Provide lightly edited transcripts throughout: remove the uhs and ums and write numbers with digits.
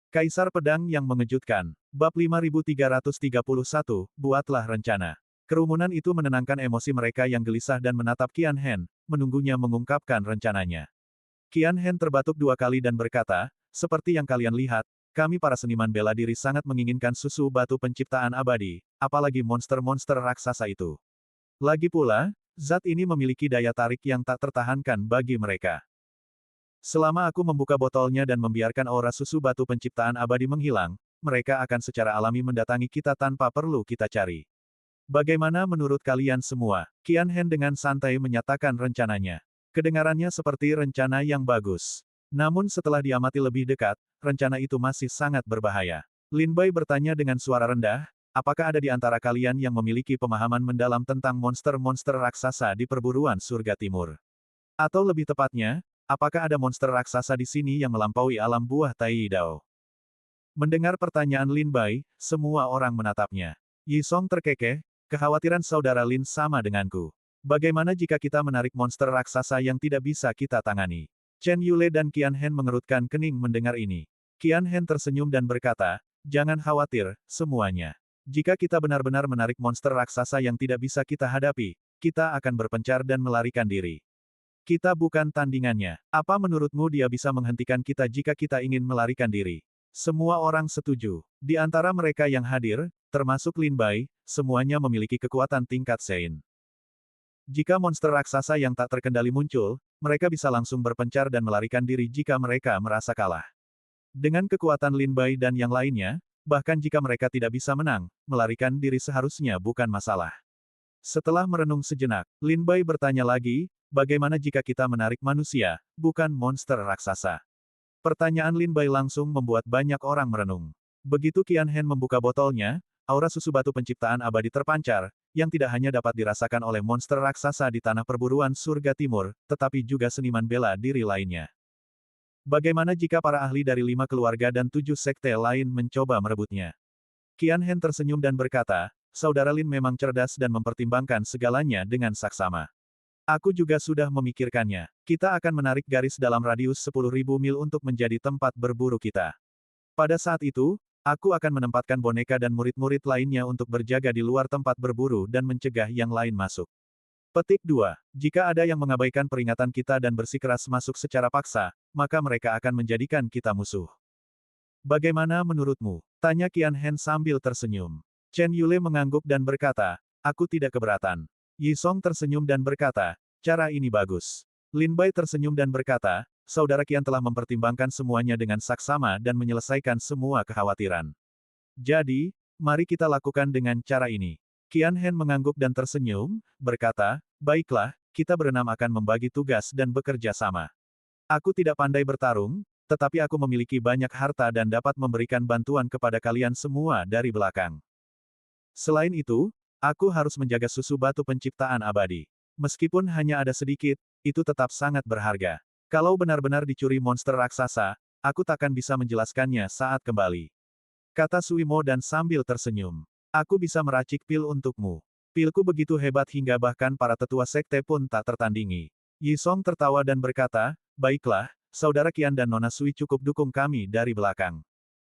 Kaisar Pedang yang Mengejutkan. Bab 5331, Buatlah Rencana. Kerumunan itu menenangkan emosi mereka yang gelisah dan menatap Qian Hen, menunggunya mengungkapkan rencananya. Qian Hen terbatuk 2 kali dan berkata, seperti yang kalian lihat, kami para seniman bela diri sangat menginginkan susu batu penciptaan abadi, apalagi monster-monster raksasa itu. Lagi pula, zat ini memiliki daya tarik yang tak tertahankan bagi mereka. Selama aku membuka botolnya dan membiarkan aura susu batu penciptaan abadi menghilang, mereka akan secara alami mendatangi kita tanpa perlu kita cari. Bagaimana menurut kalian semua? Qian Hen dengan santai menyatakan rencananya. Kedengarannya seperti rencana yang bagus. Namun setelah diamati lebih dekat, rencana itu masih sangat berbahaya. Lin Bai bertanya dengan suara rendah, apakah ada di antara kalian yang memiliki pemahaman mendalam tentang monster-monster raksasa di perburuan surga timur? Atau lebih tepatnya, apakah ada monster raksasa di sini yang melampaui alam buah Tai Dao? Mendengar pertanyaan Lin Bai, semua orang menatapnya. Yi Song terkekeh, kekhawatiran saudara Lin sama denganku. Bagaimana jika kita menarik monster raksasa yang tidak bisa kita tangani? Chen Yule dan Qian Hen mengerutkan kening mendengar ini. Qian Hen tersenyum dan berkata, jangan khawatir, semuanya. Jika kita benar-benar menarik monster raksasa yang tidak bisa kita hadapi, kita akan berpencar dan melarikan diri. Kita bukan tandingannya. Apa menurutmu dia bisa menghentikan kita jika kita ingin melarikan diri? Semua orang setuju. Di antara mereka yang hadir, termasuk Lin Bai, semuanya memiliki kekuatan tingkat Sein. Jika monster raksasa yang tak terkendali muncul, mereka bisa langsung berpencar dan melarikan diri jika mereka merasa kalah. Dengan kekuatan Lin Bai dan yang lainnya, bahkan jika mereka tidak bisa menang, melarikan diri seharusnya bukan masalah. Setelah merenung sejenak, Lin Bai bertanya lagi, bagaimana jika kita menarik manusia, bukan monster raksasa? Pertanyaan Lin Bai langsung membuat banyak orang merenung. Begitu Qian Hen membuka botolnya, aura susu batu penciptaan abadi terpancar, yang tidak hanya dapat dirasakan oleh monster raksasa di tanah perburuan surga timur, tetapi juga seniman bela diri lainnya. Bagaimana jika para ahli dari 5 keluarga dan 7 sekte lain mencoba merebutnya? Qian Hen tersenyum dan berkata, saudara Lin memang cerdas dan mempertimbangkan segalanya dengan saksama. Aku juga sudah memikirkannya. Kita akan menarik garis dalam radius 10.000 mil untuk menjadi tempat berburu kita. Pada saat itu, aku akan menempatkan boneka dan murid-murid lainnya untuk berjaga di luar tempat berburu dan mencegah yang lain masuk. Petik 2. Jika ada yang mengabaikan peringatan kita dan bersikeras masuk secara paksa, maka mereka akan menjadikan kita musuh. Bagaimana menurutmu? Tanya Qian Hen sambil tersenyum. Chen Yule mengangguk dan berkata, aku tidak keberatan. Yi Song tersenyum dan berkata, cara ini bagus. Lin Bai tersenyum dan berkata, saudara Qian telah mempertimbangkan semuanya dengan saksama dan menyelesaikan semua kekhawatiran. Jadi, mari kita lakukan dengan cara ini. Qian Hen mengangguk dan tersenyum, berkata, baiklah, kita berenam akan membagi tugas dan bekerja sama. Aku tidak pandai bertarung, tetapi aku memiliki banyak harta dan dapat memberikan bantuan kepada kalian semua dari belakang. Selain itu, aku harus menjaga susu batu penciptaan abadi. Meskipun hanya ada sedikit, itu tetap sangat berharga. Kalau benar-benar dicuri monster raksasa, aku takkan bisa menjelaskannya saat kembali. Kata Suimo dan sambil tersenyum. Aku bisa meracik pil untukmu. Pilku begitu hebat hingga bahkan para tetua sekte pun tak tertandingi. Yi Song tertawa dan berkata, baiklah, saudara Qian dan Nona Sui cukup dukung kami dari belakang.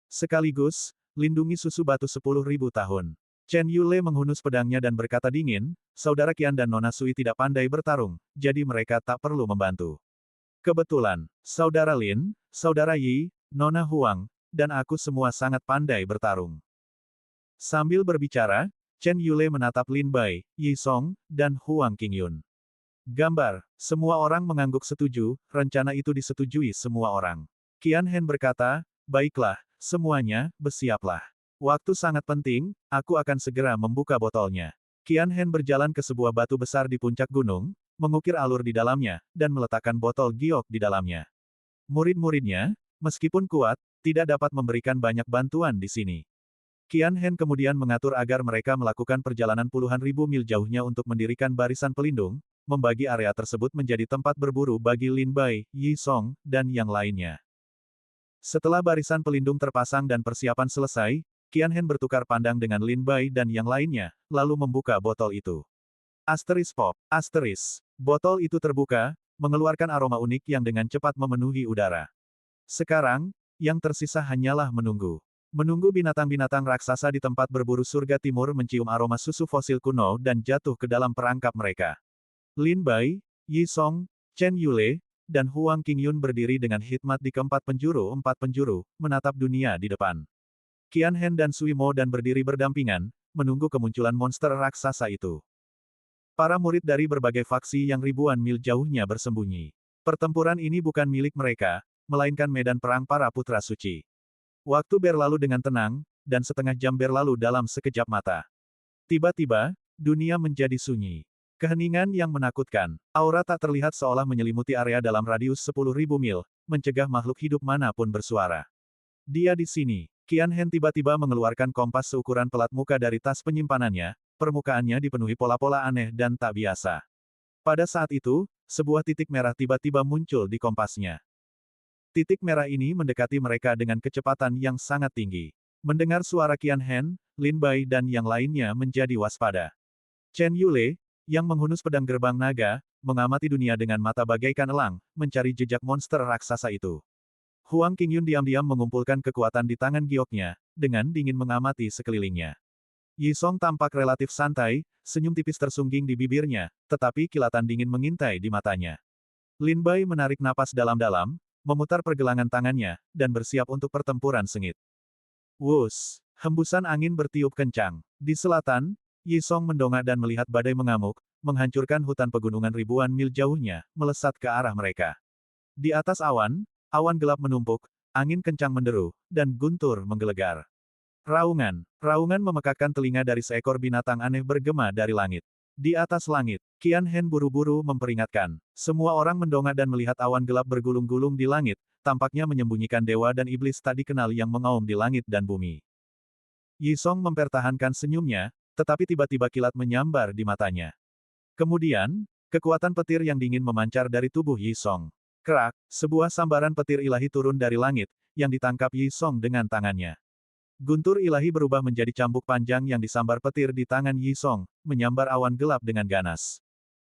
Sekaligus, lindungi susu batu 10.000 tahun. Chen Yule menghunus pedangnya dan berkata dingin, saudara Qian dan Nona Sui tidak pandai bertarung, jadi mereka tak perlu membantu. Kebetulan, saudara Lin, saudara Yi, Nona Huang, dan aku semua sangat pandai bertarung. Sambil berbicara, Chen Yule menatap Lin Bai, Yi Song, dan Huang Qingyun. Gambar, semua orang mengangguk setuju, rencana itu disetujui semua orang. Qian Hen berkata, baiklah, semuanya, bersiaplah. Waktu sangat penting, aku akan segera membuka botolnya. Qian Hen berjalan ke sebuah batu besar di puncak gunung, mengukir alur di dalamnya, dan meletakkan botol giok di dalamnya. Murid-muridnya, meskipun kuat, tidak dapat memberikan banyak bantuan di sini. Qian Hen kemudian mengatur agar mereka melakukan perjalanan puluhan ribu mil jauhnya untuk mendirikan barisan pelindung, membagi area tersebut menjadi tempat berburu bagi Lin Bai, Yi Song, dan yang lainnya. Setelah barisan pelindung terpasang dan persiapan selesai, Qian Hen bertukar pandang dengan Lin Bai dan yang lainnya, lalu membuka botol itu. Asteris pop, asteris. Botol itu terbuka, mengeluarkan aroma unik yang dengan cepat memenuhi udara. Sekarang, yang tersisa hanyalah menunggu. Menunggu binatang-binatang raksasa di tempat berburu surga timur mencium aroma susu fosil kuno dan jatuh ke dalam perangkap mereka. Lin Bai, Yi Song, Chen Yule, dan Huang Qingyun berdiri dengan hikmat di keempat empat penjuru, menatap dunia di depan. Qian Hen dan Sui Mo dan berdiri berdampingan, menunggu kemunculan monster raksasa itu. Para murid dari berbagai faksi yang ribuan mil jauhnya bersembunyi. Pertempuran ini bukan milik mereka, melainkan medan perang para putra suci. Waktu berlalu dengan tenang, dan setengah jam berlalu dalam sekejap mata. Tiba-tiba, dunia menjadi sunyi. Keheningan yang menakutkan. Aura tak terlihat seolah menyelimuti area dalam radius 10.000 mil, mencegah makhluk hidup manapun bersuara. Dia di sini. Qian Hen tiba-tiba mengeluarkan kompas seukuran pelat muka dari tas penyimpanannya, permukaannya dipenuhi pola-pola aneh dan tak biasa. Pada saat itu, sebuah titik merah tiba-tiba muncul di kompasnya. Titik merah ini mendekati mereka dengan kecepatan yang sangat tinggi. Mendengar suara Qian Hen, Lin Bai dan yang lainnya menjadi waspada. Chen Yule, yang menghunus pedang gerbang naga, mengamati dunia dengan mata bagaikan elang, mencari jejak monster raksasa itu. Huang Qingyun diam-diam mengumpulkan kekuatan di tangan gioknya, dengan dingin mengamati sekelilingnya. Yi Song tampak relatif santai, senyum tipis tersungging di bibirnya, tetapi kilatan dingin mengintai di matanya. Lin Bai menarik napas dalam-dalam, memutar pergelangan tangannya, dan bersiap untuk pertempuran sengit. Wus! Hembusan angin bertiup kencang. Di selatan, Yi Song mendongak dan melihat badai mengamuk, menghancurkan hutan pegunungan ribuan mil jauhnya, melesat ke arah mereka. Di atas awan, awan gelap menumpuk, angin kencang menderu, dan guntur menggelegar. Raungan. Raungan memekakkan telinga dari seekor binatang aneh bergema dari langit. Di atas langit, Qian Hen buru-buru memperingatkan. Semua orang mendongak dan melihat awan gelap bergulung-gulung di langit, tampaknya menyembunyikan dewa dan iblis tak dikenal yang mengaum di langit dan bumi. Yi Song mempertahankan senyumnya, tetapi tiba-tiba kilat menyambar di matanya. Kemudian, kekuatan petir yang dingin memancar dari tubuh Yi Song. Kerak, sebuah sambaran petir ilahi turun dari langit, yang ditangkap Yi Song dengan tangannya. Guntur ilahi berubah menjadi cambuk panjang yang disambar petir di tangan Yi Song, menyambar awan gelap dengan ganas.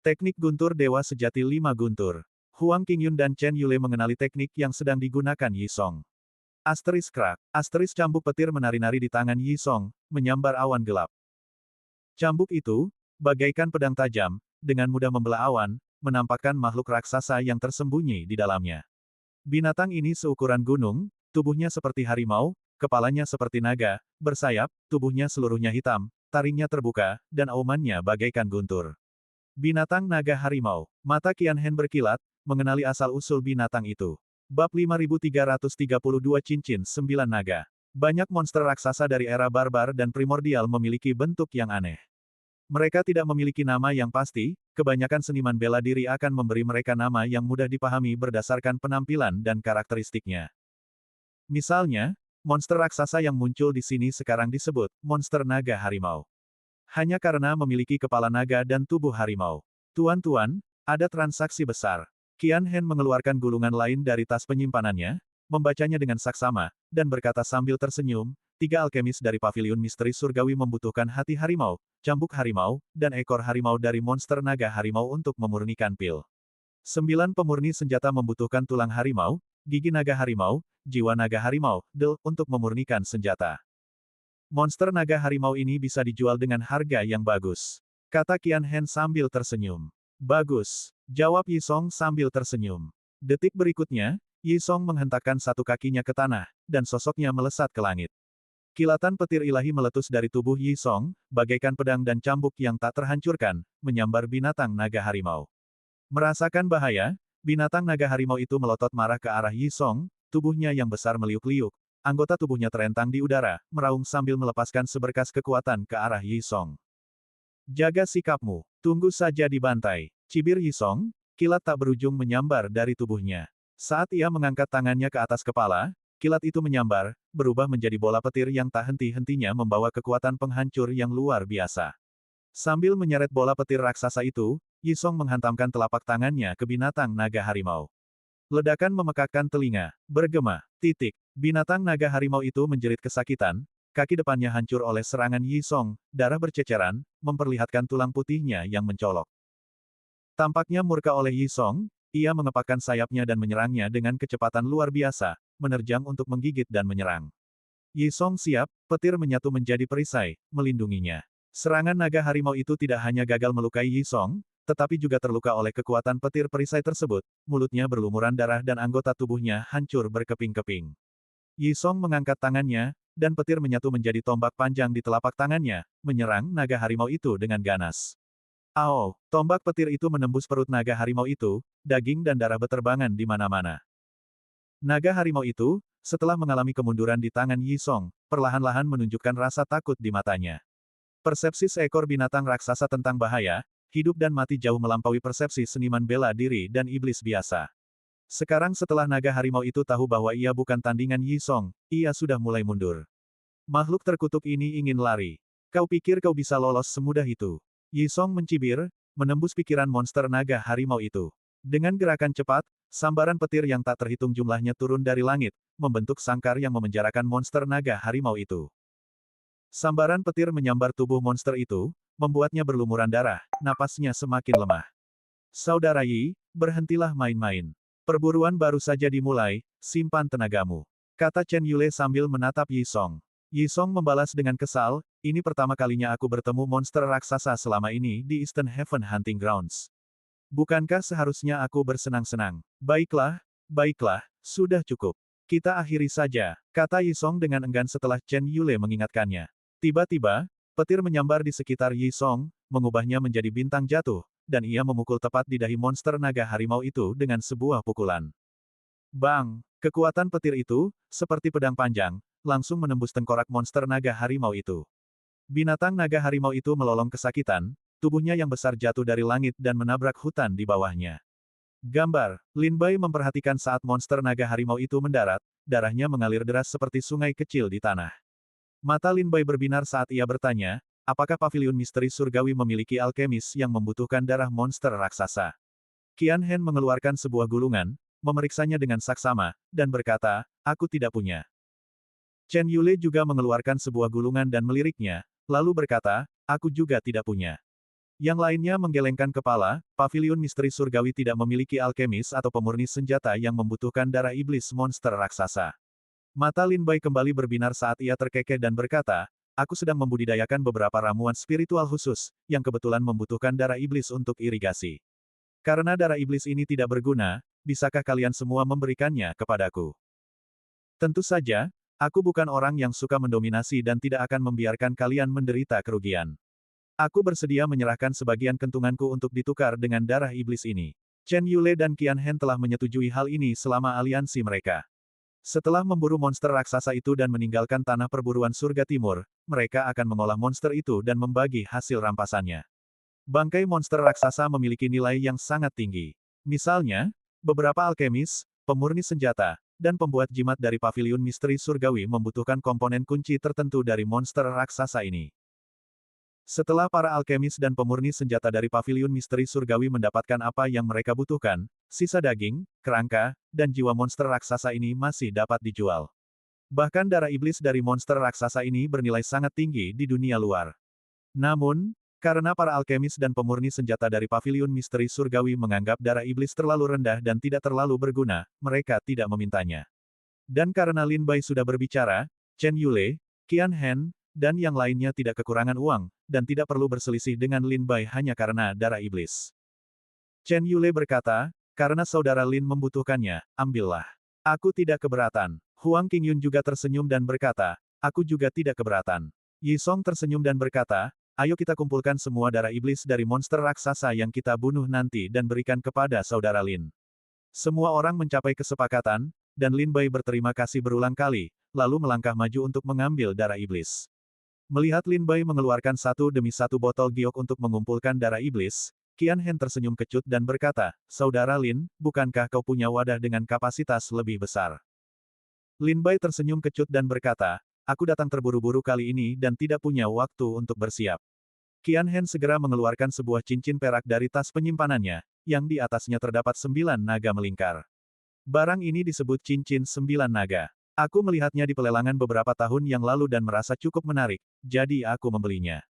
Teknik guntur dewa sejati 5 guntur. Huang Qingyun dan Chen Yule mengenali teknik yang sedang digunakan Yi Song. Asteris kerak. Asteris cambuk petir menari-nari di tangan Yi Song, menyambar awan gelap. Cambuk itu, bagaikan pedang tajam, dengan mudah membelah awan, menampakkan makhluk raksasa yang tersembunyi di dalamnya. Binatang ini seukuran gunung, tubuhnya seperti harimau, kepalanya seperti naga, bersayap, tubuhnya seluruhnya hitam, taringnya terbuka, dan aumannya bagaikan guntur. Binatang naga harimau. Mata Qian Hen berkilat, mengenali asal-usul binatang itu. Bab 5332 Cincin 9 Naga. Banyak monster raksasa dari era barbar dan primordial memiliki bentuk yang aneh. Mereka tidak memiliki nama yang pasti, kebanyakan seniman bela diri akan memberi mereka nama yang mudah dipahami berdasarkan penampilan dan karakteristiknya. Misalnya, monster raksasa yang muncul di sini sekarang disebut monster naga harimau. Hanya karena memiliki kepala naga dan tubuh harimau. Tuan-tuan, ada transaksi besar. Qian Hen mengeluarkan gulungan lain dari tas penyimpanannya, membacanya dengan saksama, dan berkata sambil tersenyum, 3 alkemis dari paviliun misteri surgawi membutuhkan hati harimau, cambuk harimau, dan ekor harimau dari monster naga harimau untuk memurnikan pil. 9 pemurni senjata membutuhkan tulang harimau, gigi naga harimau, jiwa naga harimau, untuk memurnikan senjata. Monster naga harimau ini bisa dijual dengan harga yang bagus. Kata Qian Hen sambil tersenyum. Bagus, jawab Yi Song sambil tersenyum. Detik berikutnya, Yi Song menghentakkan satu kakinya ke tanah, dan sosoknya melesat ke langit. Kilatan petir ilahi meletus dari tubuh Yi Song, bagaikan pedang dan cambuk yang tak terhancurkan, menyambar binatang naga harimau. Merasakan bahaya, binatang naga harimau itu melotot marah ke arah Yi Song, tubuhnya yang besar meliuk-liuk, anggota tubuhnya terentang di udara, meraung sambil melepaskan seberkas kekuatan ke arah Yi Song. Jaga sikapmu, tunggu saja dibantai. Cibir Yi Song, kilat tak berujung menyambar dari tubuhnya. Saat ia mengangkat tangannya ke atas kepala, kilat itu menyambar, berubah menjadi bola petir yang tak henti-hentinya membawa kekuatan penghancur yang luar biasa. Sambil menyeret bola petir raksasa itu, Yi Song menghantamkan telapak tangannya ke binatang naga harimau. Ledakan memekakkan telinga, bergema, titik. Binatang naga harimau itu menjerit kesakitan, kaki depannya hancur oleh serangan Yi Song, darah berceceran, memperlihatkan tulang putihnya yang mencolok. Tampaknya murka oleh Yi Song, ia mengepakkan sayapnya dan menyerangnya dengan kecepatan luar biasa, menerjang untuk menggigit dan menyerang. Yi Song siap, petir menyatu menjadi perisai, melindunginya. Serangan naga harimau itu tidak hanya gagal melukai Yi Song, tetapi juga terluka oleh kekuatan petir perisai tersebut, mulutnya berlumuran darah dan anggota tubuhnya hancur berkeping-keping. Yi Song mengangkat tangannya, dan petir menyatu menjadi tombak panjang di telapak tangannya, menyerang naga harimau itu dengan ganas. Ao, tombak petir itu menembus perut naga harimau itu, daging dan darah beterbangan di mana-mana. Naga harimau itu, setelah mengalami kemunduran di tangan Yi Song, perlahan-lahan menunjukkan rasa takut di matanya. Persepsi seekor binatang raksasa tentang bahaya, hidup dan mati jauh melampaui persepsi seniman bela diri dan iblis biasa. Sekarang setelah naga harimau itu tahu bahwa ia bukan tandingan Yi Song, ia sudah mulai mundur. Makhluk terkutuk ini ingin lari. Kau pikir kau bisa lolos semudah itu? Yi Song mencibir, menembus pikiran monster naga harimau itu. Dengan gerakan cepat, sambaran petir yang tak terhitung jumlahnya turun dari langit, membentuk sangkar yang memenjarakan monster naga harimau itu. Sambaran petir menyambar tubuh monster itu, membuatnya berlumuran darah, napasnya semakin lemah. Saudara Yi, berhentilah main-main. Perburuan baru saja dimulai, simpan tenagamu. Kata Chen Yule sambil menatap Yi Song. Yi Song membalas dengan kesal, ini pertama kalinya aku bertemu monster raksasa selama ini di Eastern Heaven Hunting Grounds. Bukankah seharusnya aku bersenang-senang? Baiklah, baiklah, sudah cukup. Kita akhiri saja, kata Yi Song dengan enggan setelah Chen Yule mengingatkannya. Tiba-tiba, petir menyambar di sekitar Yi Song, mengubahnya menjadi bintang jatuh, dan ia memukul tepat di dahi monster naga harimau itu dengan sebuah pukulan. Bang! Kekuatan petir itu, seperti pedang panjang, langsung menembus tengkorak monster naga harimau itu. Binatang naga harimau itu melolong kesakitan, tubuhnya yang besar jatuh dari langit dan menabrak hutan di bawahnya. Gambar, Lin Bai memperhatikan saat monster naga harimau itu mendarat, darahnya mengalir deras seperti sungai kecil di tanah. Mata Lin Bai berbinar saat ia bertanya, apakah paviliun misteri surgawi memiliki alkemis yang membutuhkan darah monster raksasa? Qian Hen mengeluarkan sebuah gulungan, memeriksanya dengan saksama, dan berkata, aku tidak punya. Chen Yule juga mengeluarkan sebuah gulungan dan meliriknya, lalu berkata, aku juga tidak punya. Yang lainnya menggelengkan kepala, paviliun misteri surgawi tidak memiliki alkemis atau pemurni senjata yang membutuhkan darah iblis monster raksasa. Mata Lin Bai kembali berbinar saat ia terkekeh dan berkata, aku sedang membudidayakan beberapa ramuan spiritual khusus, yang kebetulan membutuhkan darah iblis untuk irigasi. Karena darah iblis ini tidak berguna, bisakah kalian semua memberikannya kepadaku? Tentu saja, aku bukan orang yang suka mendominasi dan tidak akan membiarkan kalian menderita kerugian. Aku bersedia menyerahkan sebagian kentunganku untuk ditukar dengan darah iblis ini. Chen Yule dan Qian Hen telah menyetujui hal ini selama aliansi mereka. Setelah memburu monster raksasa itu dan meninggalkan tanah perburuan surga timur, mereka akan mengolah monster itu dan membagi hasil rampasannya. Bangkai monster raksasa memiliki nilai yang sangat tinggi. Misalnya, beberapa alkemis, pemurni senjata, dan pembuat jimat dari paviliun misteri surgawi membutuhkan komponen kunci tertentu dari monster raksasa ini. Setelah para alkemis dan pemurni senjata dari paviliun misteri surgawi mendapatkan apa yang mereka butuhkan, sisa daging, kerangka, dan jiwa monster raksasa ini masih dapat dijual. Bahkan darah iblis dari monster raksasa ini bernilai sangat tinggi di dunia luar. Namun, karena para alkemis dan pemurni senjata dari paviliun misteri surgawi menganggap darah iblis terlalu rendah dan tidak terlalu berguna, mereka tidak memintanya. Dan karena Lin Bai sudah berbicara, Chen Yule, Qian Hen, dan yang lainnya tidak kekurangan uang, dan tidak perlu berselisih dengan Lin Bai hanya karena darah iblis. Chen Yule berkata, karena saudara Lin membutuhkannya, ambillah. Aku tidak keberatan. Huang Qingyun juga tersenyum dan berkata, aku juga tidak keberatan. Yi Song tersenyum dan berkata, ayo kita kumpulkan semua darah iblis dari monster raksasa yang kita bunuh nanti dan berikan kepada saudara Lin. Semua orang mencapai kesepakatan, dan Lin Bai berterima kasih berulang kali, lalu melangkah maju untuk mengambil darah iblis. Melihat Lin Bai mengeluarkan satu demi satu botol giok untuk mengumpulkan darah iblis, Qian Hen tersenyum kecut dan berkata, saudara Lin, bukankah kau punya wadah dengan kapasitas lebih besar? Lin Bai tersenyum kecut dan berkata, aku datang terburu-buru kali ini dan tidak punya waktu untuk bersiap. Qian Hen segera mengeluarkan sebuah cincin perak dari tas penyimpanannya, yang di atasnya terdapat 9 naga melingkar. Barang ini disebut cincin 9 naga. Aku melihatnya di pelelangan beberapa tahun yang lalu dan merasa cukup menarik, jadi aku membelinya.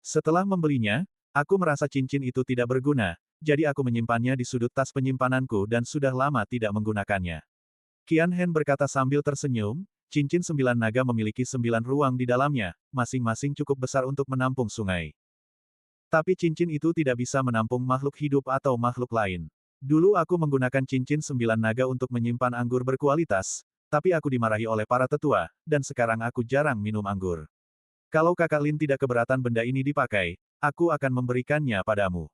Setelah membelinya, aku merasa cincin itu tidak berguna, jadi aku menyimpannya di sudut tas penyimpananku dan sudah lama tidak menggunakannya. Qian Hen berkata sambil tersenyum, cincin 9 naga memiliki 9 ruang di dalamnya, masing-masing cukup besar untuk menampung sungai. Tapi cincin itu tidak bisa menampung makhluk hidup atau makhluk lain. Dulu aku menggunakan cincin 9 naga untuk menyimpan anggur berkualitas, tapi aku dimarahi oleh para tetua, dan sekarang aku jarang minum anggur. Kalau kakak Lin tidak keberatan benda ini dipakai, aku akan memberikannya padamu.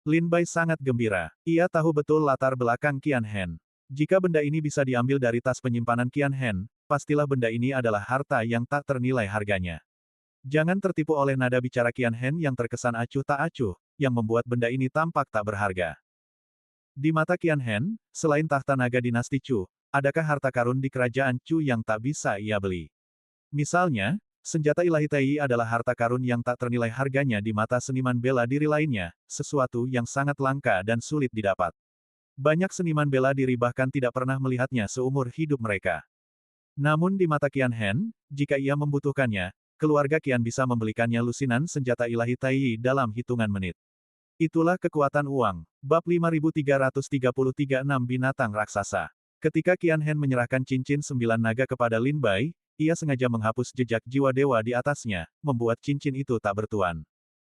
Lin Bai sangat gembira. Ia tahu betul latar belakang Qian Hen. Jika benda ini bisa diambil dari tas penyimpanan Qian Hen, pastilah benda ini adalah harta yang tak ternilai harganya. Jangan tertipu oleh nada bicara Qian Hen yang terkesan acuh tak acuh, yang membuat benda ini tampak tak berharga. Di mata Qian Hen, selain tahta naga dinasti Chu, adakah harta karun di kerajaan Chu yang tak bisa ia beli? Misalnya, senjata ilahi Tai adalah harta karun yang tak ternilai harganya di mata seniman bela diri lainnya, sesuatu yang sangat langka dan sulit didapat. Banyak seniman bela diri bahkan tidak pernah melihatnya seumur hidup mereka. Namun di mata Qian Hen, jika ia membutuhkannya, keluarga Qian bisa membelikannya lusinan senjata ilahi Tai dalam hitungan menit. Itulah kekuatan uang. Bab 5333 6 Binatang Raksasa. Ketika Qian Hen menyerahkan cincin 9 naga kepada Lin Bai, ia sengaja menghapus jejak jiwa dewa di atasnya, membuat cincin itu tak bertuan.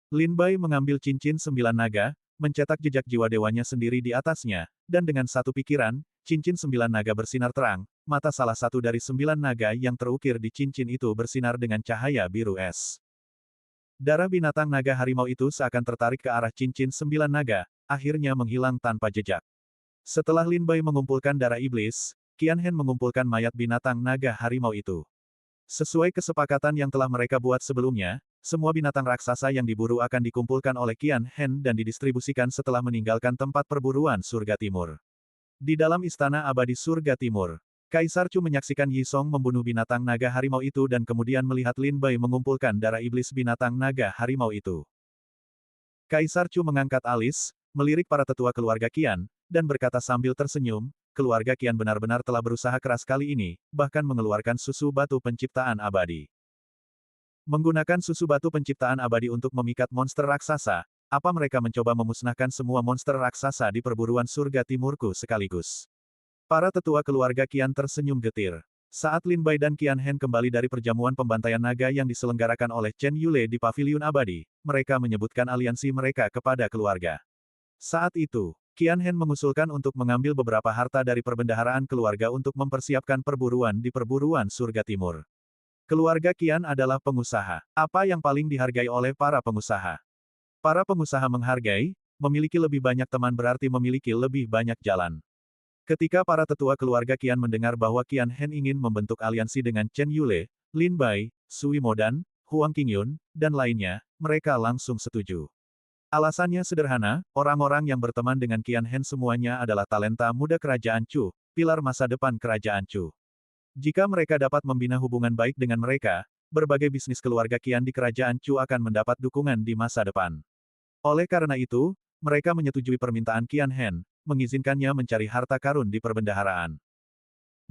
Lin Bai mengambil cincin 9 naga, mencetak jejak jiwa dewanya sendiri di atasnya, dan dengan satu pikiran, cincin 9 naga bersinar terang, mata salah satu dari 9 naga yang terukir di cincin itu bersinar dengan cahaya biru es. Darah binatang naga harimau itu seakan tertarik ke arah cincin 9 naga, akhirnya menghilang tanpa jejak. Setelah Lin Bai mengumpulkan darah iblis, Qian Hen mengumpulkan mayat binatang naga harimau itu. Sesuai kesepakatan yang telah mereka buat sebelumnya, semua binatang raksasa yang diburu akan dikumpulkan oleh Qian Hen dan didistribusikan setelah meninggalkan tempat perburuan Surga Timur. Di dalam Istana Abadi Surga Timur, Kaisar Chu menyaksikan Yi Song membunuh binatang naga harimau itu dan kemudian melihat Lin Bai mengumpulkan darah iblis binatang naga harimau itu. Kaisar Chu mengangkat alis, melirik para tetua keluarga Qian, dan berkata sambil tersenyum, keluarga Qian benar-benar telah berusaha keras kali ini, bahkan mengeluarkan susu batu penciptaan abadi. Menggunakan susu batu penciptaan abadi untuk memikat monster raksasa, apa mereka mencoba memusnahkan semua monster raksasa di perburuan surga timurku sekaligus? Para tetua keluarga Qian tersenyum getir. Saat Lin Bai dan Qian Hen kembali dari perjamuan pembantaian naga yang diselenggarakan oleh Chen Yule di Paviliun Abadi, mereka menyebutkan aliansi mereka kepada keluarga. Saat itu, Qian Hen mengusulkan untuk mengambil beberapa harta dari perbendaharaan keluarga untuk mempersiapkan perburuan di perburuan surga timur. Keluarga Qian adalah pengusaha. Apa yang paling dihargai oleh para pengusaha? Para pengusaha menghargai, memiliki lebih banyak teman berarti memiliki lebih banyak jalan. Ketika para tetua keluarga Qian mendengar bahwa Qian Hen ingin membentuk aliansi dengan Chen Yule, Lin Bai, Sui Modan, Huang Qingyun, dan lainnya, mereka langsung setuju. Alasannya sederhana, orang-orang yang berteman dengan Qian Hen semuanya adalah talenta muda kerajaan Chu, pilar masa depan kerajaan Chu. Jika mereka dapat membina hubungan baik dengan mereka, berbagai bisnis keluarga Qian di kerajaan Chu akan mendapat dukungan di masa depan. Oleh karena itu, mereka menyetujui permintaan Qian Hen, mengizinkannya mencari harta karun di perbendaharaan.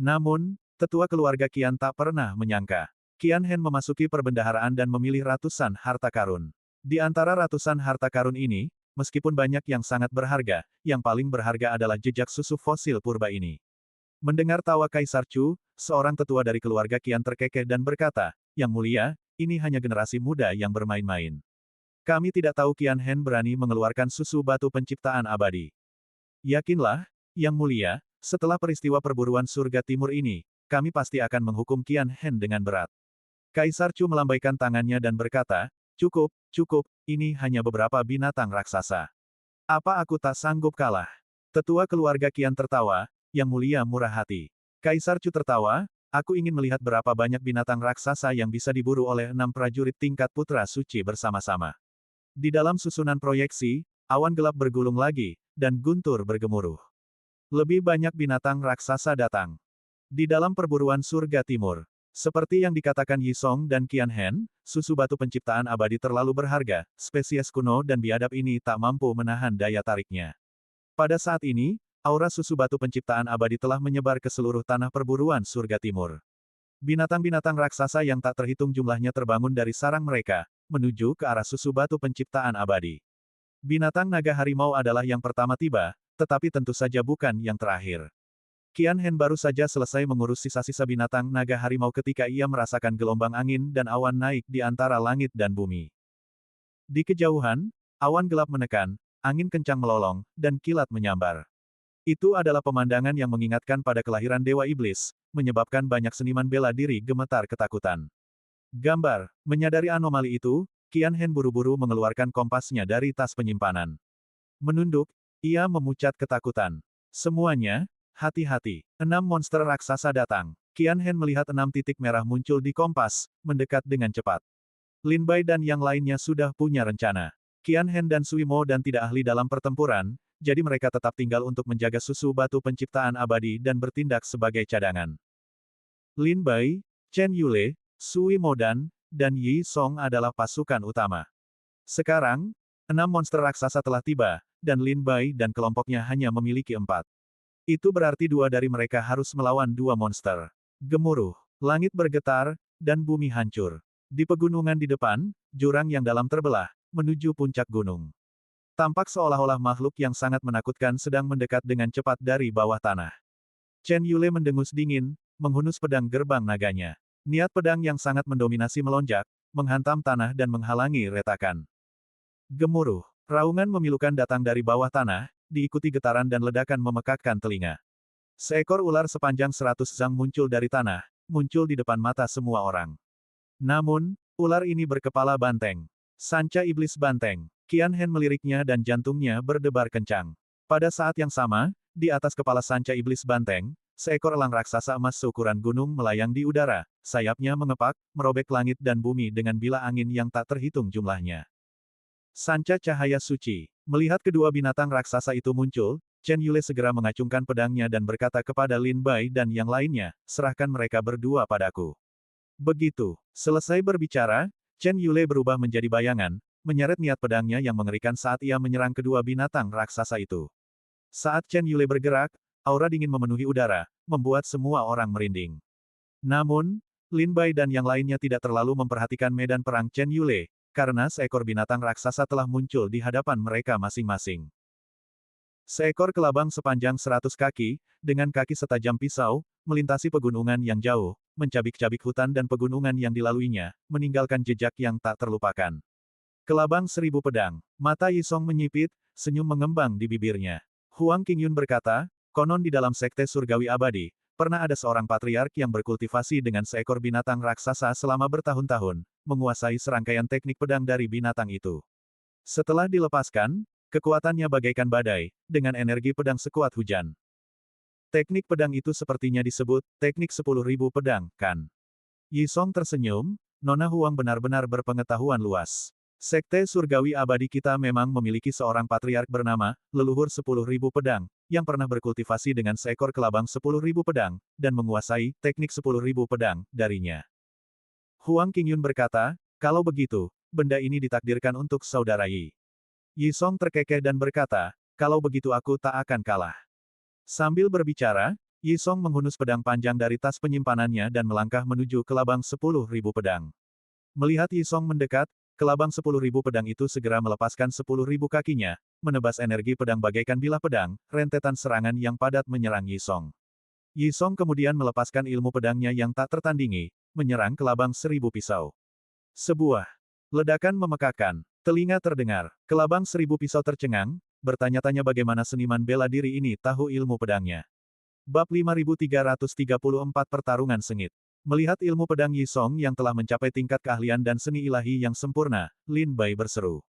Namun, tetua keluarga Qian tak pernah menyangka. Qian Hen memasuki perbendaharaan dan memilih ratusan harta karun. Di antara ratusan harta karun ini, meskipun banyak yang sangat berharga, yang paling berharga adalah jejak susu fosil purba ini. Mendengar tawa Kaisar Chu, seorang tetua dari keluarga Qian terkekeh dan berkata, "Yang mulia, ini hanya generasi muda yang bermain-main. Kami tidak tahu Qian Hen berani mengeluarkan susu batu penciptaan abadi. Yakinlah, Yang mulia, setelah peristiwa perburuan surga timur ini, kami pasti akan menghukum Qian Hen dengan berat." Kaisar Chu melambaikan tangannya dan berkata, "Cukup, cukup, ini hanya beberapa binatang raksasa. Apa aku tak sanggup kalah?" Tetua keluarga Qian tertawa, "Yang mulia murah hati." Kaisar Chu tertawa, "Aku ingin melihat berapa banyak binatang raksasa yang bisa diburu oleh 6 prajurit tingkat putra suci bersama-sama." Di dalam susunan proyeksi, awan gelap bergulung lagi, dan guntur bergemuruh. Lebih banyak binatang raksasa datang. Di dalam perburuan surga timur. Seperti yang dikatakan Yi Song dan Qian Hen, susu batu penciptaan abadi terlalu berharga, spesies kuno dan biadab ini tak mampu menahan daya tariknya. Pada saat ini, aura susu batu penciptaan abadi telah menyebar ke seluruh tanah perburuan surga timur. Binatang-binatang raksasa yang tak terhitung jumlahnya terbangun dari sarang mereka, menuju ke arah susu batu penciptaan abadi. Binatang naga harimau adalah yang pertama tiba, tetapi tentu saja bukan yang terakhir. Qian Hen baru saja selesai mengurus sisa-sisa binatang naga harimau ketika ia merasakan gelombang angin dan awan naik di antara langit dan bumi. Di kejauhan, awan gelap menekan, angin kencang melolong, dan kilat menyambar. Itu adalah pemandangan yang mengingatkan pada kelahiran Dewa Iblis, menyebabkan banyak seniman bela diri gemetar ketakutan. Gambar, menyadari anomali itu, Qian Hen buru-buru mengeluarkan kompasnya dari tas penyimpanan. Menunduk, ia memucat ketakutan. Semuanya, hati-hati. 6 monster raksasa datang. Qian Hen melihat 6 titik merah muncul di kompas, mendekat dengan cepat. Lin Bai dan yang lainnya sudah punya rencana. Qian Hen dan Sui Mo dan tidak ahli dalam pertempuran, jadi mereka tetap tinggal untuk menjaga susu batu penciptaan abadi dan bertindak sebagai cadangan. Lin Bai, Chen Yule, Sui Mo dan Yi Song adalah pasukan utama. Sekarang, 6 monster raksasa telah tiba, dan Lin Bai dan kelompoknya hanya memiliki 4. Itu berarti 2 dari mereka harus melawan 2 monster. Gemuruh, langit bergetar, dan bumi hancur. Di pegunungan di depan, jurang yang dalam terbelah, menuju puncak gunung. Tampak seolah-olah makhluk yang sangat menakutkan sedang mendekat dengan cepat dari bawah tanah. Chen Yule mendengus dingin, menghunus pedang gerbang naganya. Niat pedang yang sangat mendominasi melonjak, menghantam tanah dan menghalangi retakan. Gemuruh, raungan memilukan datang dari bawah tanah, diikuti getaran dan ledakan memekakkan telinga. Seekor ular sepanjang 100 zang muncul dari tanah, muncul di depan mata semua orang. Namun, ular ini berkepala banteng. Sanca iblis banteng. Qian Hen meliriknya dan jantungnya berdebar kencang. Pada saat yang sama, di atas kepala sanca iblis banteng, seekor elang raksasa emas seukuran gunung melayang di udara, sayapnya mengepak, merobek langit dan bumi dengan bila angin yang tak terhitung jumlahnya. Sanca cahaya suci. Melihat kedua binatang raksasa itu muncul, Chen Yule segera mengacungkan pedangnya dan berkata kepada Lin Bai dan yang lainnya, serahkan mereka berdua padaku. Begitu, selesai berbicara, Chen Yule berubah menjadi bayangan, menyeret niat pedangnya yang mengerikan saat ia menyerang kedua binatang raksasa itu. Saat Chen Yule bergerak, aura dingin memenuhi udara, membuat semua orang merinding. Namun, Lin Bai dan yang lainnya tidak terlalu memperhatikan medan perang Chen Yule, karena seekor binatang raksasa telah muncul di hadapan mereka masing-masing. Seekor kelabang sepanjang 100 kaki, dengan kaki setajam pisau, melintasi pegunungan yang jauh, mencabik-cabik hutan dan pegunungan yang dilaluinya, meninggalkan jejak yang tak terlupakan. Kelabang 1000 pedang. Mata Yisong menyipit, senyum mengembang di bibirnya. Huang Qingyun berkata, konon di dalam sekte surgawi abadi, pernah ada seorang patriark yang berkultivasi dengan seekor binatang raksasa selama bertahun-tahun, menguasai serangkaian teknik pedang dari binatang itu. Setelah dilepaskan, kekuatannya bagaikan badai, dengan energi pedang sekuat hujan. Teknik pedang itu sepertinya disebut, teknik 10.000 pedang, kan? Yisong tersenyum, Nona Huang benar-benar berpengetahuan luas. Sekte surgawi abadi kita memang memiliki seorang patriark bernama, leluhur 10.000 pedang, yang pernah berkultivasi dengan seekor kelabang 10.000 pedang, dan menguasai teknik 10.000 pedang darinya. Huang Qingyun berkata, kalau begitu, benda ini ditakdirkan untuk saudara Yi. Yisong terkekeh dan berkata, kalau begitu aku tak akan kalah. Sambil berbicara, Yisong menghunus pedang panjang dari tas penyimpanannya dan melangkah menuju kelabang 10.000 pedang. Melihat Yisong mendekat, kelabang 10.000 pedang itu segera melepaskan 10.000 kakinya, menebas energi pedang bagaikan bilah pedang, rentetan serangan yang padat menyerang Yisong. Yisong kemudian melepaskan ilmu pedangnya yang tak tertandingi, menyerang kelabang 1000 pisau. Sebuah ledakan memekakkan, telinga terdengar, kelabang 1000 pisau tercengang, bertanya-tanya bagaimana seniman bela diri ini tahu ilmu pedangnya. Bab 5334 Pertarungan Sengit. Melihat ilmu pedang Yisong yang telah mencapai tingkat keahlian dan seni ilahi yang sempurna, Lin Bai berseru.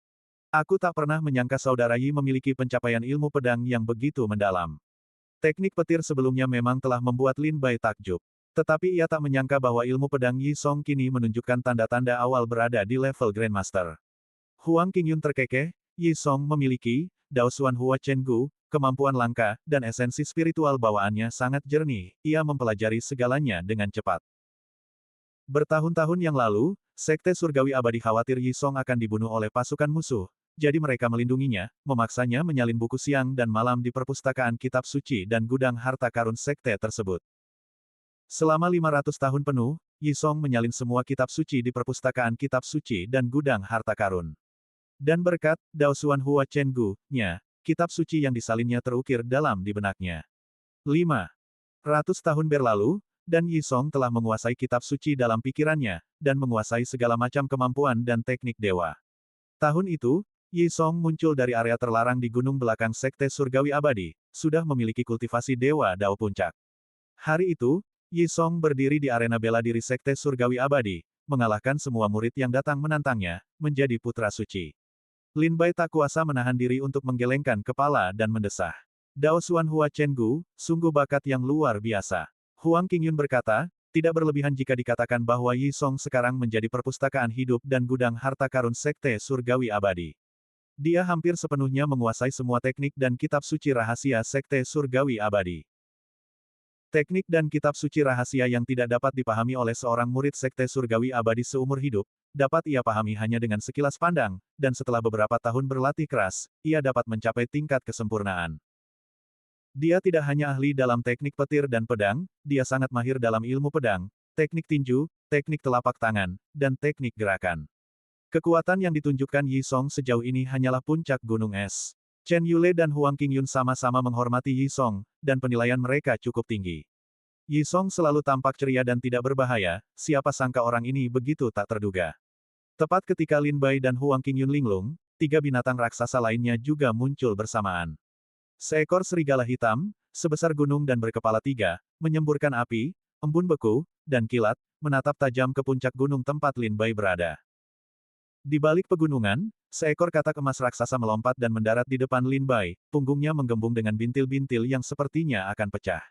Aku tak pernah menyangka saudara Yi memiliki pencapaian ilmu pedang yang begitu mendalam. Teknik petir sebelumnya memang telah membuat Lin Bai takjub. Tetapi ia tak menyangka bahwa ilmu pedang Yisong kini menunjukkan tanda-tanda awal berada di level Grandmaster. Huang Qingyun terkekeh, Yisong memiliki, Daosuan Hua Chen Gu, kemampuan langka, dan esensi spiritual bawaannya sangat jernih, ia mempelajari segalanya dengan cepat. Bertahun-tahun yang lalu, Sekte Surgawi Abadi khawatir Yisong akan dibunuh oleh pasukan musuh, jadi mereka melindunginya, memaksanya menyalin buku siang dan malam di perpustakaan kitab suci dan gudang harta karun sekte tersebut. Selama 500 tahun penuh, Yisong menyalin semua kitab suci di perpustakaan kitab suci dan gudang harta karun. Dan berkat Daosuan Hua Chen Gu-nya, kitab suci yang disalinnya terukir dalam di benaknya. 500 tahun berlalu, dan Yi Song telah menguasai kitab suci dalam pikirannya, dan menguasai segala macam kemampuan dan teknik dewa. Tahun itu, Yi Song muncul dari area terlarang di gunung belakang Sekte Surgawi Abadi, sudah memiliki kultivasi Dewa Dao Puncak. Hari itu, Yi Song berdiri di arena bela diri Sekte Surgawi Abadi, mengalahkan semua murid yang datang menantangnya, menjadi putra suci. Lin Bai tak kuasa menahan diri untuk menggelengkan kepala dan mendesah. Daosuan Hua Chen Gu, sungguh bakat yang luar biasa. Huang Qingyun berkata, tidak berlebihan jika dikatakan bahwa Yi Song sekarang menjadi perpustakaan hidup dan gudang harta karun Sekte Surgawi Abadi. Dia hampir sepenuhnya menguasai semua teknik dan kitab suci rahasia Sekte Surgawi Abadi. Teknik dan kitab suci rahasia yang tidak dapat dipahami oleh seorang murid Sekte Surgawi Abadi seumur hidup, dapat ia pahami hanya dengan sekilas pandang, dan setelah beberapa tahun berlatih keras, ia dapat mencapai tingkat kesempurnaan. Dia tidak hanya ahli dalam teknik petir dan pedang, dia sangat mahir dalam ilmu pedang, teknik tinju, teknik telapak tangan, dan teknik gerakan. Kekuatan yang ditunjukkan Yi Song sejauh ini hanyalah puncak gunung es. Chen Yule dan Huang Qingyun sama-sama menghormati Yi Song, dan penilaian mereka cukup tinggi. Yi Song selalu tampak ceria dan tidak berbahaya, siapa sangka orang ini begitu tak terduga. Tepat ketika Lin Bai dan Huang Qingyun linglung, 3 binatang raksasa lainnya juga muncul bersamaan. Seekor serigala hitam, sebesar gunung dan berkepala 3, menyemburkan api, embun beku, dan kilat, menatap tajam ke puncak gunung tempat Lin Bai berada. Di balik pegunungan, seekor katak emas raksasa melompat dan mendarat di depan Lin Bai, punggungnya menggembung dengan bintil-bintil yang sepertinya akan pecah.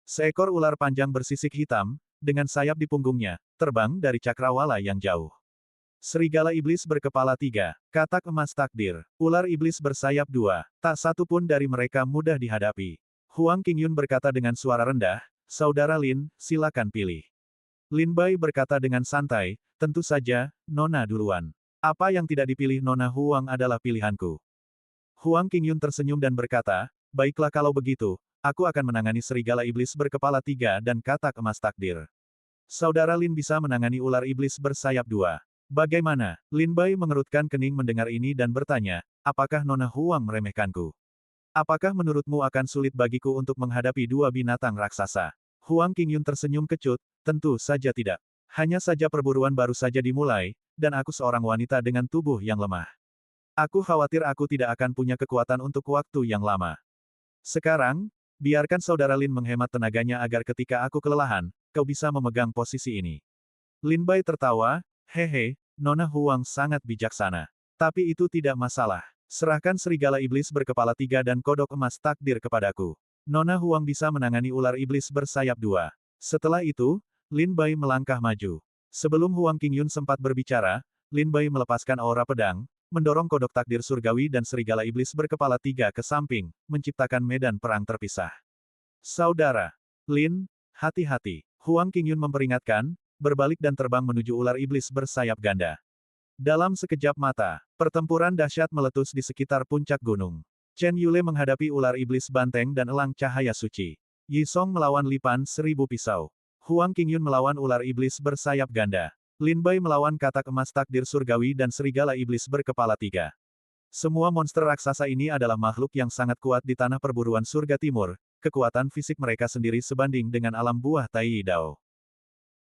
Seekor ular panjang bersisik hitam, dengan sayap di punggungnya, terbang dari cakrawala yang jauh. Serigala iblis berkepala 3, katak emas takdir, ular iblis bersayap 2, tak satu pun dari mereka mudah dihadapi. Huang Qingyun berkata dengan suara rendah, "Saudara Lin, silakan pilih." Lin Bai berkata dengan santai, "Tentu saja, Nona duluan. Apa yang tidak dipilih Nona Huang adalah pilihanku." Huang Qingyun tersenyum dan berkata, "Baiklah kalau begitu, aku akan menangani serigala iblis berkepala 3 dan katak emas takdir. Saudara Lin bisa menangani ular iblis bersayap 2. Bagaimana?" Lin Bai mengerutkan kening mendengar ini dan bertanya, "Apakah Nona Huang meremehkanku? Apakah menurutmu akan sulit bagiku untuk menghadapi 2 binatang raksasa?" Huang Qingyun tersenyum kecut, "Tentu saja tidak. Hanya saja perburuan baru saja dimulai, dan aku seorang wanita dengan tubuh yang lemah. Aku khawatir aku tidak akan punya kekuatan untuk waktu yang lama. Sekarang, biarkan Saudara Lin menghemat tenaganya agar ketika aku kelelahan, kau bisa memegang posisi ini." Lin Bai tertawa, "Hehe, Nona Huang sangat bijaksana. Tapi itu tidak masalah. Serahkan serigala iblis berkepala 3 dan kodok emas takdir kepadaku. Nona Huang bisa menangani ular iblis bersayap 2. Setelah itu, Lin Bai melangkah maju. Sebelum Huang Qingyun sempat berbicara, Lin Bai melepaskan aura pedang, mendorong kodok takdir surgawi dan serigala iblis berkepala 3 ke samping, menciptakan medan perang terpisah. "Saudara Lin, hati-hati." Huang Qingyun memperingatkan, berbalik dan terbang menuju ular iblis bersayap ganda. Dalam sekejap mata, pertempuran dahsyat meletus di sekitar puncak gunung. Chen Yule menghadapi ular iblis banteng dan elang cahaya suci. Yi Song melawan lipan 1000 pisau. Huang Qingyun melawan ular iblis bersayap ganda. Lin Bai melawan katak emas takdir surgawi dan serigala iblis berkepala 3. Semua monster raksasa ini adalah makhluk yang sangat kuat di tanah perburuan surga timur, kekuatan fisik mereka sendiri sebanding dengan alam buah Tai Dao.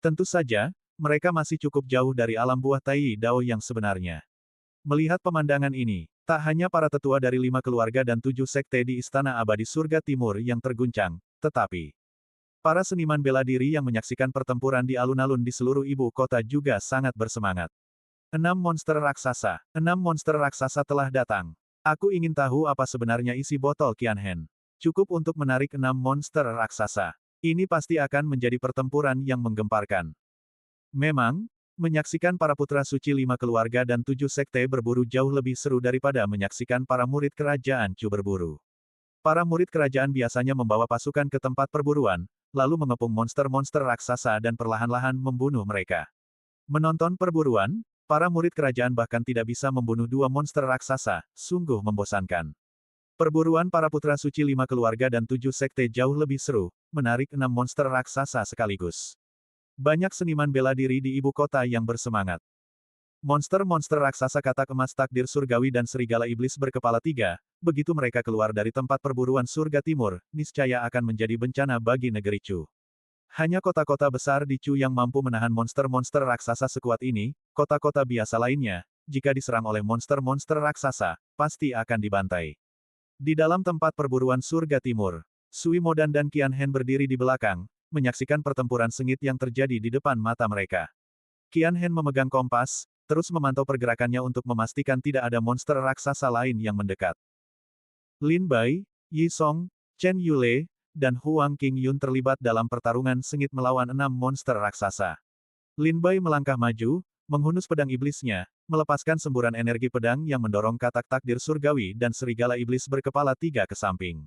Tentu saja, mereka masih cukup jauh dari alam buah Tai Dao yang sebenarnya. Melihat pemandangan ini, tak hanya para tetua dari 5 keluarga dan 7 sekte di Istana Abadi Surga Timur yang terguncang, tetapi para seniman bela diri yang menyaksikan pertempuran di alun-alun di seluruh ibu kota juga sangat bersemangat. 6 monster raksasa. 6 monster raksasa telah datang. Aku ingin tahu apa sebenarnya isi botol Qianhen. Cukup untuk menarik 6 monster raksasa. Ini pasti akan menjadi pertempuran yang menggemparkan. Memang, menyaksikan para putra suci 5 keluarga dan 7 sekte berburu jauh lebih seru daripada menyaksikan para murid kerajaan Chu berburu. Para murid kerajaan biasanya membawa pasukan ke tempat perburuan, lalu mengepung monster-monster raksasa dan perlahan-lahan membunuh mereka. Menonton perburuan, para murid kerajaan bahkan tidak bisa membunuh 2 monster raksasa, sungguh membosankan. Perburuan para putra suci 5 keluarga dan 7 sekte jauh lebih seru, menarik 6 monster raksasa sekaligus. Banyak seniman bela diri di ibu kota yang bersemangat. Monster-monster raksasa katak emas takdir surgawi dan serigala iblis berkepala tiga, begitu mereka keluar dari tempat perburuan surga timur, niscaya akan menjadi bencana bagi negeri Chu. Hanya kota-kota besar di Chu yang mampu menahan monster-monster raksasa sekuat ini, kota-kota biasa lainnya, jika diserang oleh monster-monster raksasa, pasti akan dibantai. Di dalam tempat perburuan surga timur, Sui Modan dan Qian Hen berdiri di belakang, menyaksikan pertempuran sengit yang terjadi di depan mata mereka. Qian Hen memegang kompas, terus memantau pergerakannya untuk memastikan tidak ada monster raksasa lain yang mendekat. Lin Bai, Yi Song, Chen Yule, dan Huang Qingyun terlibat dalam pertarungan sengit melawan 6 monster raksasa. Lin Bai melangkah maju, menghunus pedang iblisnya, melepaskan semburan energi pedang yang mendorong katak takdir surgawi dan serigala iblis berkepala tiga ke samping.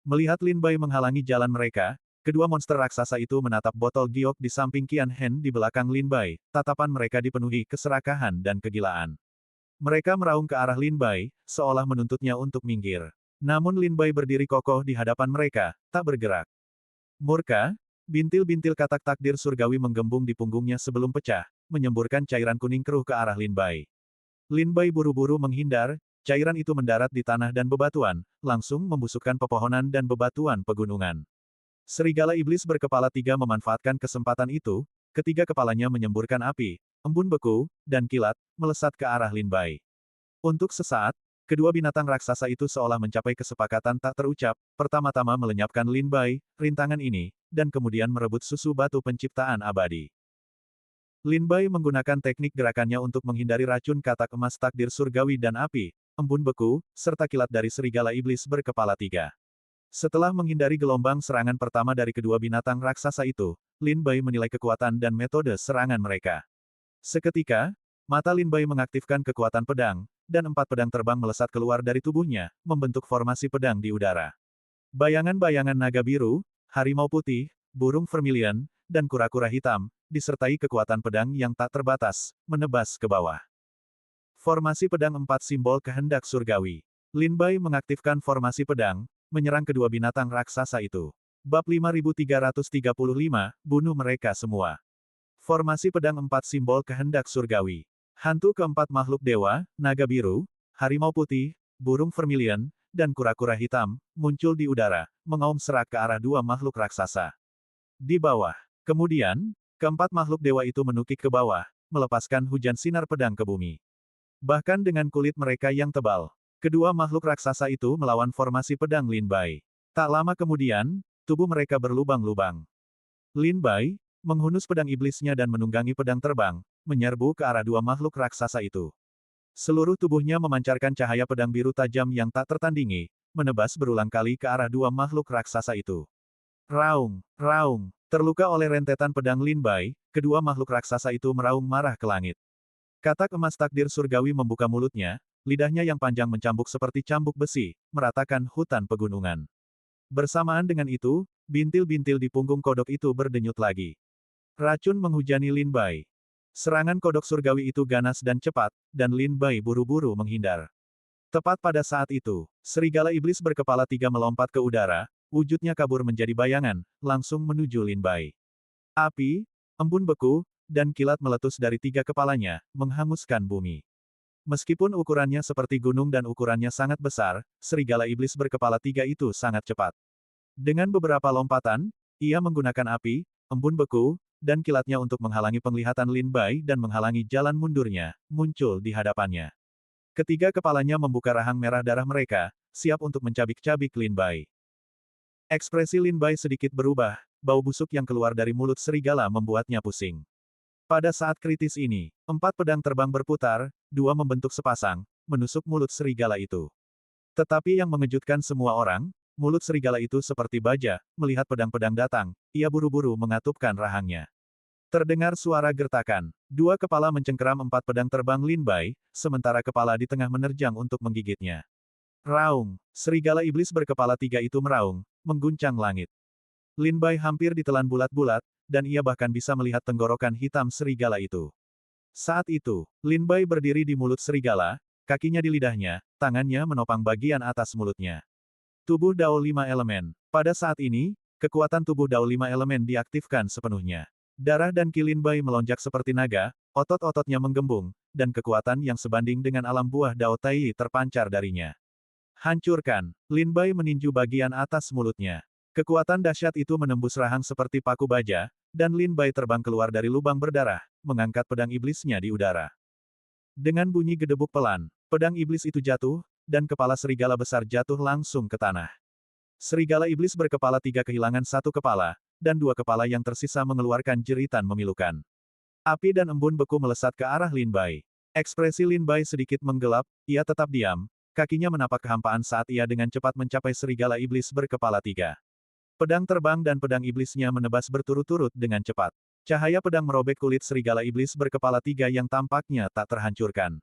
Melihat Lin Bai menghalangi jalan mereka, kedua monster raksasa itu menatap botol giok di samping Qian Hen di belakang Lin Bai, tatapan mereka dipenuhi keserakahan dan kegilaan. Mereka meraung ke arah Lin Bai, seolah menuntutnya untuk minggir. Namun Lin Bai berdiri kokoh di hadapan mereka, tak bergerak. Murka, bintil-bintil katak takdir surgawi menggembung di punggungnya sebelum pecah, menyemburkan cairan kuning keruh ke arah Lin Bai. Lin Bai buru-buru menghindar, cairan itu mendarat di tanah dan bebatuan, langsung membusukkan pepohonan dan bebatuan pegunungan. Serigala iblis berkepala tiga memanfaatkan kesempatan itu, ketiga kepalanya menyemburkan api, embun beku, dan kilat, melesat ke arah Lin Bai. Untuk sesaat, kedua binatang raksasa itu seolah mencapai kesepakatan tak terucap, pertama-tama melenyapkan Lin Bai, rintangan ini, dan kemudian merebut susu batu penciptaan abadi. Lin Bai menggunakan teknik gerakannya untuk menghindari racun katak emas takdir surgawi dan api, embun beku, serta kilat dari serigala iblis berkepala tiga. Setelah menghindari gelombang serangan pertama dari kedua binatang raksasa itu, Lin Bai menilai kekuatan dan metode serangan mereka. Seketika, mata Lin Bai mengaktifkan kekuatan pedang, dan 4 pedang terbang melesat keluar dari tubuhnya, membentuk formasi pedang di udara. Bayangan-bayangan naga biru, harimau putih, burung vermilion, dan kura-kura hitam, disertai kekuatan pedang yang tak terbatas, menebas ke bawah. Formasi pedang 4 simbol kehendak surgawi. Lin Bai mengaktifkan formasi pedang, menyerang kedua binatang raksasa itu. Bab 5335, bunuh mereka semua. Formasi pedang 4 simbol kehendak surgawi. Hantu keempat makhluk dewa, naga biru, harimau putih, burung vermilion, dan kura-kura hitam, muncul di udara, mengaum serak ke arah dua makhluk raksasa. Di bawah. Kemudian, keempat makhluk dewa itu menukik ke bawah, melepaskan hujan sinar pedang ke bumi. Bahkan dengan kulit mereka yang tebal, kedua makhluk raksasa itu melawan formasi pedang Lin Bai. Tak lama kemudian, tubuh mereka berlubang-lubang. Lin Bai menghunus pedang iblisnya dan menunggangi pedang terbang, menyerbu ke arah dua makhluk raksasa itu. Seluruh tubuhnya memancarkan cahaya pedang biru tajam yang tak tertandingi, menebas berulang kali ke arah dua makhluk raksasa itu. Raung, raung, terluka oleh rentetan pedang Lin Bai, kedua makhluk raksasa itu meraung marah ke langit. Katak emas takdir surgawi membuka mulutnya, lidahnya yang panjang mencambuk seperti cambuk besi, meratakan hutan pegunungan. Bersamaan dengan itu, bintil-bintil di punggung kodok itu berdenyut lagi. Racun menghujani Lin Bai. Serangan kodok surgawi itu ganas dan cepat, dan Lin Bai buru-buru menghindar. Tepat pada saat itu, serigala iblis berkepala tiga melompat ke udara, wujudnya kabur menjadi bayangan, langsung menuju Lin Bai. Api, embun beku, dan kilat meletus dari tiga kepalanya, menghanguskan bumi. Meskipun ukurannya seperti gunung dan ukurannya sangat besar, serigala iblis berkepala tiga itu sangat cepat. Dengan beberapa lompatan, ia menggunakan api, embun beku, dan kilatnya untuk menghalangi penglihatan Lin Bai dan menghalangi jalan mundurnya, muncul di hadapannya. Ketiga kepalanya membuka rahang merah darah mereka, siap untuk mencabik-cabik Lin Bai. Ekspresi Lin Bai sedikit berubah, bau busuk yang keluar dari mulut serigala membuatnya pusing. Pada saat kritis ini, 4 pedang terbang berputar, 2 membentuk sepasang, menusuk mulut serigala itu. Tetapi yang mengejutkan semua orang, mulut serigala itu seperti baja, melihat pedang-pedang datang, ia buru-buru mengatupkan rahangnya. Terdengar suara gertakan, 2 kepala mencengkeram 4 pedang terbang Lin Bai, sementara kepala di tengah menerjang untuk menggigitnya. Raung, serigala iblis berkepala tiga itu meraung, mengguncang langit. Lin Bai hampir ditelan bulat-bulat, dan ia bahkan bisa melihat tenggorokan hitam serigala itu. Saat itu, Lin Bai berdiri di mulut serigala, kakinya di lidahnya, tangannya menopang bagian atas mulutnya. Tubuh Dao 5 elemen. Pada saat ini, kekuatan tubuh Dao 5 elemen diaktifkan sepenuhnya. Darah dan ki Lin Bai melonjak seperti naga, otot-ototnya menggembung, dan kekuatan yang sebanding dengan alam buah Dao Tai terpancar darinya. Hancurkan! Lin Bai meninju bagian atas mulutnya. Kekuatan dahsyat itu menembus rahang seperti paku baja, dan Lin Bai terbang keluar dari lubang berdarah, mengangkat pedang iblisnya di udara. Dengan bunyi gedebuk pelan, pedang iblis itu jatuh, dan kepala serigala besar jatuh langsung ke tanah. Serigala iblis berkepala 3 kehilangan 1 kepala, dan 2 kepala yang tersisa mengeluarkan jeritan memilukan. Api dan embun beku melesat ke arah Lin Bai. Ekspresi Lin Bai sedikit menggelap, ia tetap diam, kakinya menapak kehampaan saat ia dengan cepat mencapai serigala iblis berkepala 3. Pedang terbang dan pedang iblisnya menebas berturut-turut dengan cepat. Cahaya pedang merobek kulit serigala iblis berkepala 3 yang tampaknya tak terhancurkan.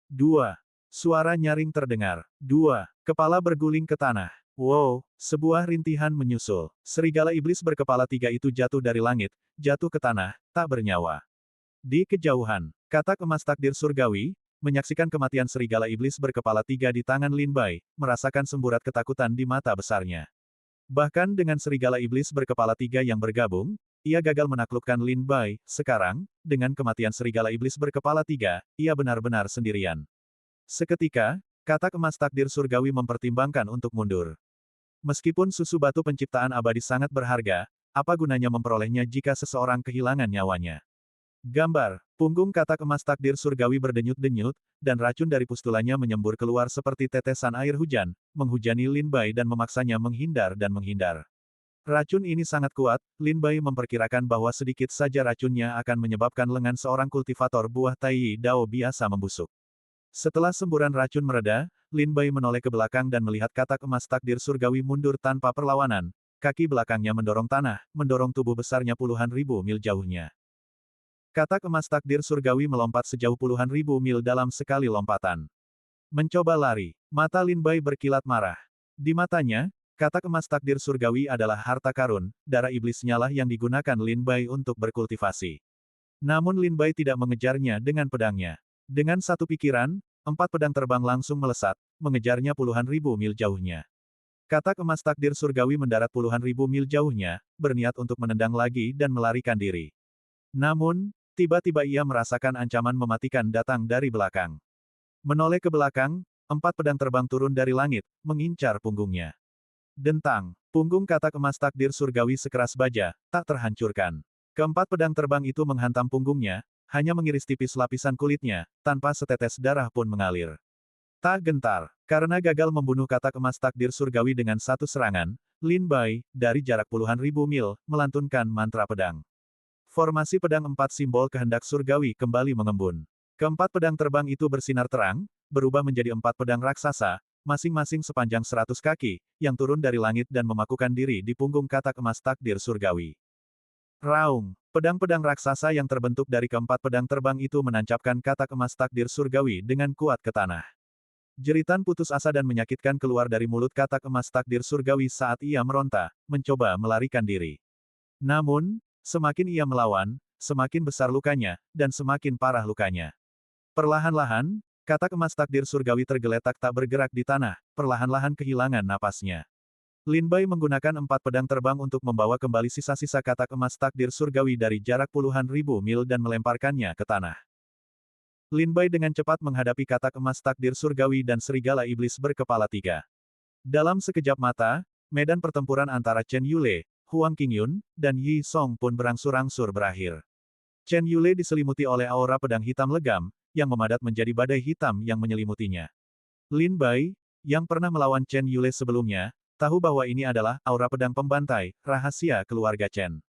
2. Suara nyaring terdengar. 2. Kepala berguling ke tanah. Wow, sebuah rintihan menyusul. Serigala iblis berkepala 3 itu jatuh dari langit, jatuh ke tanah, tak bernyawa. Di kejauhan, katak emas takdir surgawi, menyaksikan kematian serigala iblis berkepala 3 di tangan Lin Bai, merasakan semburat ketakutan di mata besarnya. Bahkan dengan serigala iblis berkepala 3 yang bergabung, ia gagal menaklukkan Lin Bai. Sekarang, dengan kematian serigala iblis berkepala 3, ia benar-benar sendirian. Seketika, katak emas takdir surgawi mempertimbangkan untuk mundur. Meskipun susu batu penciptaan abadi sangat berharga, apa gunanya memperolehnya jika seseorang kehilangan nyawanya? Gambar, punggung katak emas takdir surgawi berdenyut-denyut, dan racun dari pustulanya menyembur keluar seperti tetesan air hujan, menghujani Lin Bai dan memaksanya menghindar dan menghindar. Racun ini sangat kuat, Lin Bai memperkirakan bahwa sedikit saja racunnya akan menyebabkan lengan seorang kultivator buah Tai Dao biasa membusuk. Setelah semburan racun mereda, Lin Bai menoleh ke belakang dan melihat katak emas takdir surgawi mundur tanpa perlawanan. Kaki belakangnya mendorong tanah, mendorong tubuh besarnya puluhan ribu mil jauhnya. Katak emas takdir surgawi melompat sejauh puluhan ribu mil dalam sekali lompatan. Mencoba lari, mata Lin Bai berkilat marah. Di matanya, katak emas takdir surgawi adalah harta karun, darah iblisnya lah yang digunakan Lin Bai untuk berkultivasi. Namun Lin Bai tidak mengejarnya dengan pedangnya. Dengan satu pikiran, 4 pedang terbang langsung melesat, mengejarnya puluhan ribu mil jauhnya. Katak emas takdir surgawi mendarat puluhan ribu mil jauhnya, berniat untuk menendang lagi dan melarikan diri. Namun, tiba-tiba ia merasakan ancaman mematikan datang dari belakang. Menoleh ke belakang, 4 pedang terbang turun dari langit, mengincar punggungnya. Dentang, punggung katak emas takdir surgawi sekeras baja, tak terhancurkan. Keempat pedang terbang itu menghantam punggungnya, hanya mengiris tipis lapisan kulitnya, tanpa setetes darah pun mengalir. Tak gentar, karena gagal membunuh katak emas takdir surgawi dengan satu serangan, Lin Bai, dari jarak puluhan ribu mil, melantunkan mantra pedang. Formasi pedang 4 simbol kehendak surgawi kembali mengembun. Keempat pedang terbang itu bersinar terang, berubah menjadi 4 pedang raksasa, masing-masing sepanjang 100 kaki, yang turun dari langit dan memakukan diri di punggung katak emas takdir surgawi. Raung, pedang-pedang raksasa yang terbentuk dari keempat pedang terbang itu menancapkan katak emas takdir surgawi dengan kuat ke tanah. Jeritan putus asa dan menyakitkan keluar dari mulut katak emas takdir surgawi saat ia meronta, mencoba melarikan diri. Namun, semakin ia melawan, semakin besar lukanya, dan semakin parah lukanya. Perlahan-lahan, katak emas takdir surgawi tergeletak tak bergerak di tanah, perlahan-lahan kehilangan napasnya. Lin Bai menggunakan 4 pedang terbang untuk membawa kembali sisa-sisa katak emas takdir surgawi dari jarak puluhan ribu mil dan melemparkannya ke tanah. Lin Bai dengan cepat menghadapi katak emas takdir surgawi dan serigala iblis berkepala 3. Dalam sekejap mata, medan pertempuran antara Chen Yule, Huang Qingyun, dan Yi Song pun berangsur-angsur berakhir. Chen Yule diselimuti oleh aura pedang hitam legam, yang memadat menjadi badai hitam yang menyelimutinya. Lin Bai, yang pernah melawan Chen Yule sebelumnya, tahu bahwa ini adalah aura pedang pembantai, rahasia keluarga Chen.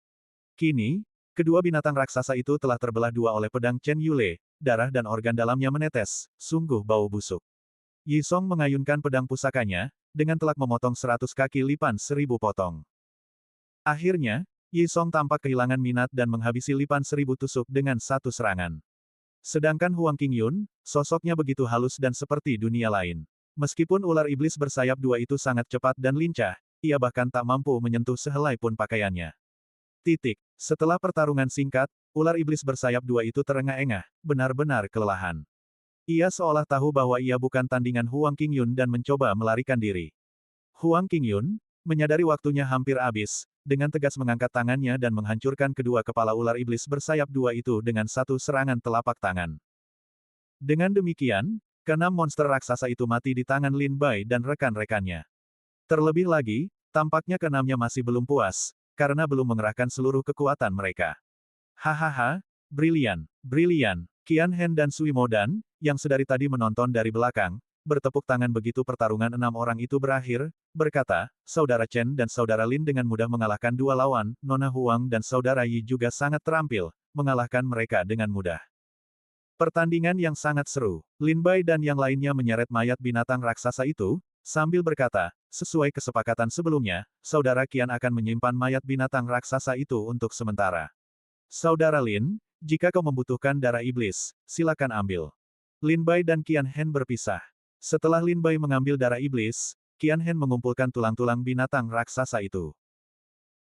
Kini, kedua binatang raksasa itu telah terbelah dua oleh pedang Chen Yule, darah dan organ dalamnya menetes, sungguh bau busuk. Yi Song mengayunkan pedang pusakanya, dengan telak memotong 100 kaki lipan 1000 potong. Akhirnya, Yi Song tampak kehilangan minat dan menghabisi lipan 1000 tusuk dengan satu serangan. Sedangkan Huang Qingyun, sosoknya begitu halus dan seperti dunia lain. Meskipun ular iblis bersayap dua itu sangat cepat dan lincah, ia bahkan tak mampu menyentuh sehelai pun pakaiannya. Setelah pertarungan singkat, ular iblis bersayap dua itu terengah-engah, benar-benar kelelahan. Ia seolah tahu bahwa ia bukan tandingan Huang Qingyun dan mencoba melarikan diri. Huang Qingyun, Menyadari waktunya hampir habis, dengan tegas mengangkat tangannya dan menghancurkan kedua kepala ular iblis bersayap dua itu dengan satu serangan telapak tangan. Dengan demikian, keenam monster raksasa itu mati di tangan Lin Bai dan rekan-rekannya. Terlebih lagi, tampaknya keenamnya masih belum puas, karena belum mengerahkan seluruh kekuatan mereka. Hahaha, brilian, brilian. Qian Hen dan Sui Modan, yang sedari tadi menonton dari belakang, bertepuk tangan begitu pertarungan enam orang itu berakhir, berkata, Saudara Chen dan Saudara Lin dengan mudah mengalahkan dua lawan, Nona Huang dan Saudara Yi juga sangat terampil, mengalahkan mereka dengan mudah. Pertandingan yang sangat seru. Lin Bai dan yang lainnya menyeret mayat binatang raksasa itu, sambil berkata, sesuai kesepakatan sebelumnya, Saudara Qian akan menyimpan mayat binatang raksasa itu untuk sementara. Saudara Lin, jika kau membutuhkan darah iblis, silakan ambil. Lin Bai dan Qian Hen berpisah. Setelah Lin Bai mengambil darah iblis, Qian Hen mengumpulkan tulang-tulang binatang raksasa itu.